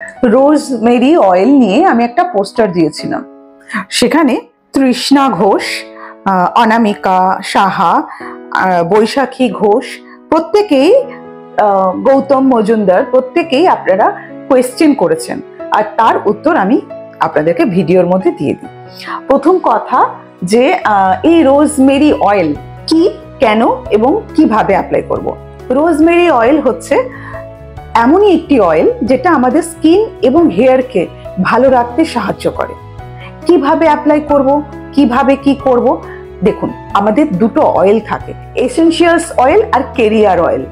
Rosemary oil নিয়ে আমি একটা পোস্টার দিয়েছিলাম। সেখানে তৃষ্ণা ঘোষ, অনামিকা সাহা, বৈশাখী ঘোষ প্রত্যেকেই, গৌতম মজুমদার প্রত্যেকেই আপনারা কোয়েশ্চেন করেছেন, আর তার উত্তর আমি আপনাদেরকে ভিডিওর মধ্যে দিয়ে দিই। প্রথম কথা যে এই রোজমেরি অয়েল কি, কেন এবং কিভাবে অ্যাপ্লাই করব। রোজমেরি অয়েল হচ্ছে এমনই একটি অয়েল যেটা আমাদের স্কিন এবং হেয়ারকে ভালো রাখতে সাহায্য করে। কিভাবে অ্যাপ্লাই করব, কিভাবে কি করব, দেখুন আমাদের দুটো অয়েল থাকে, এসেনশিয়ালস অয়েল আর কেরিয়ার অয়েল।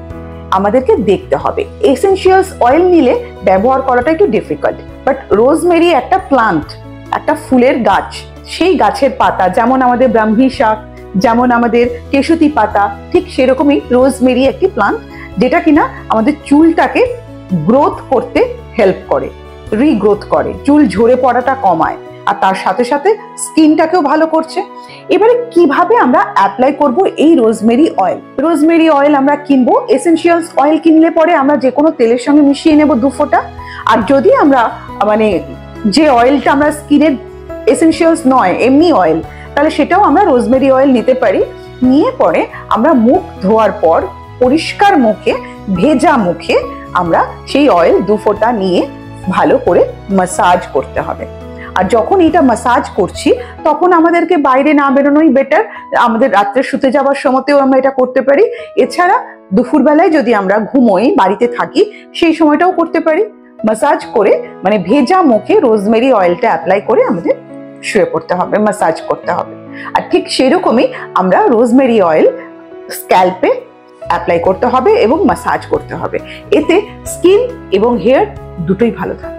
আমাদেরকে দেখতে হবে এসেনশিয়ালস অয়েল নিলে ব্যবহার করাটা একটু ডিফিকাল্ট, বাট রোজমেরি একটা প্লান্ট, একটা ফুলের গাছ, সেই গাছের পাতা যেমন আমাদের ব্রাহ্মী শাক, যেমন আমাদের কেশুতি পাতা, ঠিক সেরকমই রোজমেরি একটি প্লান্ট যেটা কিনা আমাদের চুলটাকে গ্রোথ করতে হেল্প করে, রিগ্রোথ করে, চুল ঝরে পড়াটা কমায়, আর তার সাথে সাথে স্কিনটাকেও ভালো করছে। এবারে কিভাবে আমরা অ্যাপ্লাই করব এই রোজমেরি অয়েল। রোজমেরি অয়েল আমরা কিনবো, এসেনশিয়ালস অয়েল কিনলে পরে আমরা যে কোনো তেলের সঙ্গে মিশিয়ে নেব 2 ফোঁটা। আর যদি আমরা মানে যে অয়েলটা আমরা স্কিনের এসেনশিয়ালস নয় এমনি অয়েল, তাহলে সেটাও আমরা রোজমেরি অয়েল নিতে পারি। নিয়ে পরে আমরা মুখ ধোয়ার পর পরিষ্কার মুখে, ভেজা মুখে আমরা সেই অয়েল 2 ফোঁটা নিয়ে ভালো করে ম্যাসাজ করতে হবে। আর যখন এটা ম্যাসাজ করছি তখন আমাদেরকে বাইরে না বেরোনোই বেটার, আমাদের রাত্রে শুতে যাওয়ার সময়তেও আমরা এটা করতে পারি। এছাড়া দুপুরবেলায় যদি আমরা ঘুমোই, বাড়িতে থাকি, সেই সময়টাও করতে পারি। ম্যাসাজ করে মানে ভেজা মুখে রোজমেরি অয়েলটা অ্যাপ্লাই করে আমাদের শুয়ে পড়তে হবে, ম্যাসাজ করতে হবে। আর ঠিক সেরকমই আমরা রোজমেরি অয়েল স্ক্যাল্পে অ্যাপ্লাই করতে হবে এবং ম্যাসাজ করতে হবে। এতে স্কিন এবং হেয়ার দুটোই ভালো থাকে।